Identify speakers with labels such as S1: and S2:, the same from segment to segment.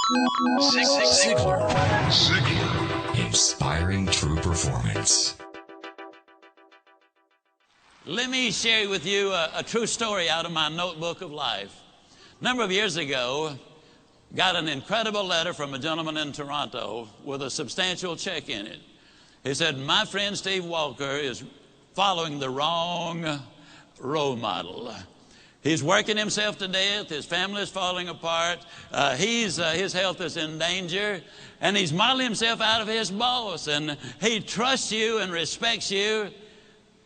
S1: Ziglar. Inspiring true performance.
S2: Let me share with you a true story out of my notebook of life. A number of years ago, got an incredible letter from a gentleman in Toronto with a substantial check in it. He said, my friend Steve Walker is following the wrong role model. He's working himself to death. His family is falling apart. His health is in danger. And he's modeling himself out of his boss. And he trusts you and respects you.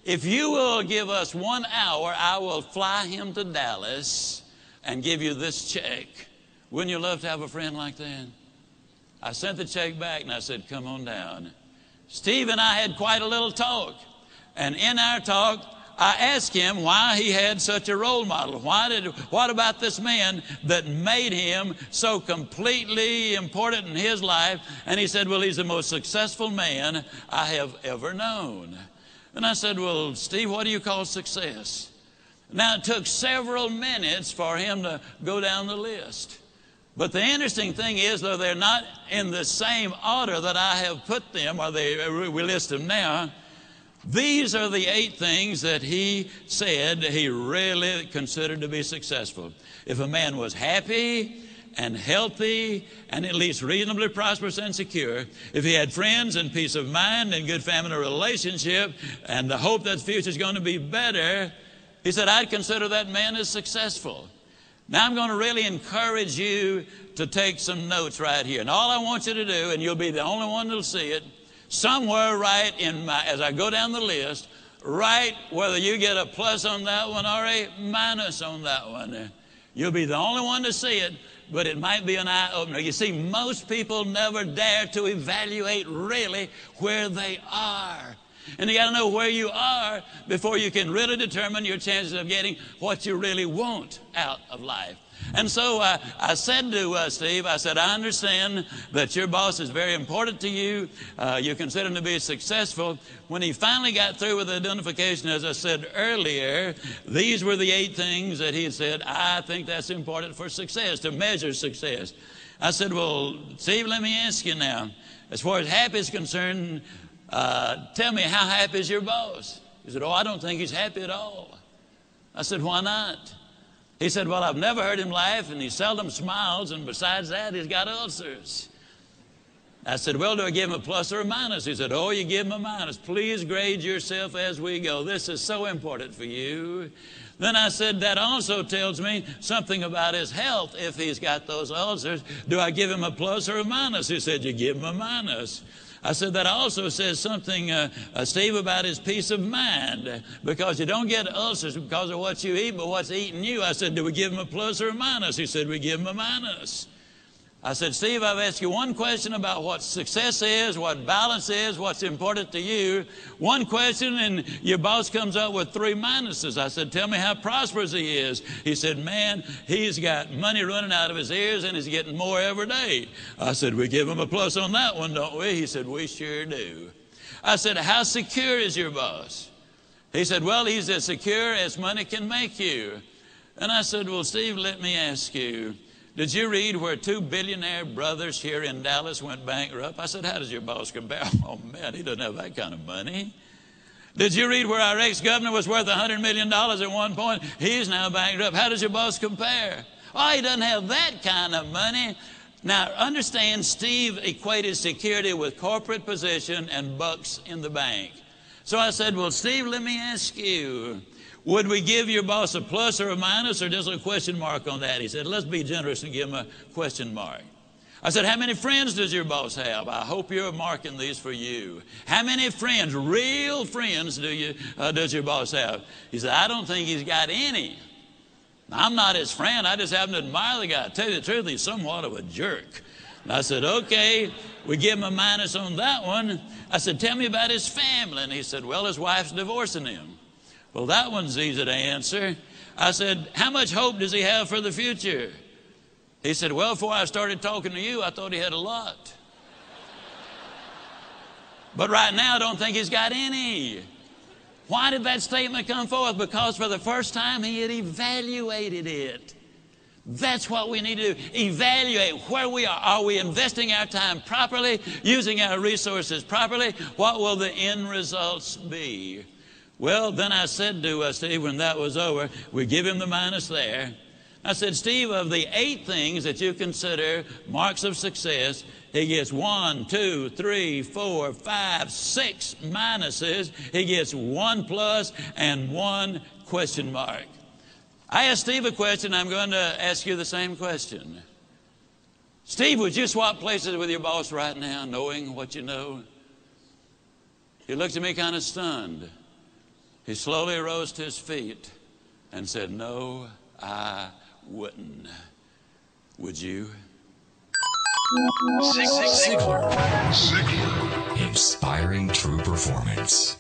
S2: If you will give us 1 hour, I will fly him to Dallas and give you this check. Wouldn't you love to have a friend like that? I sent the check back and I said, come on down. Steve and I had quite a little talk. And in our talk, I asked him why he had such a role model. What about this man that made him so completely important in his life? And he said, well, he's the most successful man I have ever known. And I said, well, Steve, what do you call success? Now, it took several minutes for him to go down the list. But the interesting thing is, though they're not in the same order that I have put them, or we list them now, these are the 8 things that he said he really considered to be successful. If a man was happy and healthy and at least reasonably prosperous and secure, if he had friends and peace of mind and good family relationship and the hope that the future is going to be better, he said, I'd consider that man as successful. Now I'm going to really encourage you to take some notes right here. And all I want you to do, and you'll be the only one that'll see it, somewhere right as I go down the list, write whether you get a plus on that one or a minus on that one. You'll be the only one to see it, but it might be an eye-opener. You see, most people never dare to evaluate really where they are. And you got to know where you are before you can really determine your chances of getting what you really want out of life. And so I said to Steve, I said, I understand that your boss is very important to you. You consider him to be successful. When he finally got through with the identification, as I said earlier, these were the 8 things that he said, I think that's important for success, to measure success. I said, well, Steve, let me ask you now, as far as happy is concerned, tell me, how happy is your boss? He said, oh, I don't think he's happy at all. I said, why not? He said, well, I've never heard him laugh, and he seldom smiles, and besides that, he's got ulcers. I said, well, do I give him a plus or a minus? He said, oh, you give him a minus. Please grade yourself as we go. This is so important for you. Then I said, that also tells me something about his health if he's got those ulcers. Do I give him a plus or a minus? He said, you give him a minus. I said, that also says something, Steve, about his peace of mind, because you don't get ulcers because of what you eat, but what's eating you. I said, do we give him a plus or a minus? He said, we give him a minus. I said, Steve, I've asked you one question about what success is, what balance is, what's important to you. One question, and your boss comes up with 3 minuses. I said, tell me how prosperous he is. He said, man, he's got money running out of his ears, and he's getting more every day. I said, we give him a plus on that one, don't we? He said, we sure do. I said, how secure is your boss? He said, well, he's as secure as money can make you. And I said, well, Steve, let me ask you, did you read where 2 billionaire brothers here in Dallas went bankrupt? I said, how does your boss compare? Oh, man, he doesn't have that kind of money. Did you read where our ex-governor was worth $100 million at one point? He's now bankrupt. How does your boss compare? Oh, he doesn't have that kind of money. Now, understand, Steve equated security with corporate position and bucks in the bank. So I said, well, Steve, let me ask you, would we give your boss a plus or a minus or just a question mark on that? He said, let's be generous and give him a question mark. I said, how many friends does your boss have? I hope you're marking these for you. How many friends, real friends, does your boss have? He said, I don't think he's got any. I'm not his friend. I just happen to admire the guy. To tell you the truth, he's somewhat of a jerk. And I said, okay, we give him a minus on that one. I said, tell me about his family. And he said, well, his wife's divorcing him. Well, that one's easy to answer. I said, how much hope does he have for the future? He said, well, before I started talking to you, I thought he had a lot. But right now, I don't think he's got any. Why did that statement come forth? Because for the first time, he had evaluated it. That's what we need to do. Evaluate where we are. Are we investing our time properly, using our resources properly? What will the end results be? Well, then I said to Steve when that was over, we give him the minus there. I said, Steve, of the 8 things that you consider marks of success, he gets 1, 2, 3, 4, 5, 6 minuses. He gets 1 plus and 1 question mark. I asked Steve a question. I'm going to ask you the same question. Steve, would you swap places with your boss right now, knowing what you know? He looked at me kind of stunned. He slowly rose to his feet and said, no, I wouldn't. Would you?
S1: Ziglar. Inspiring true performance.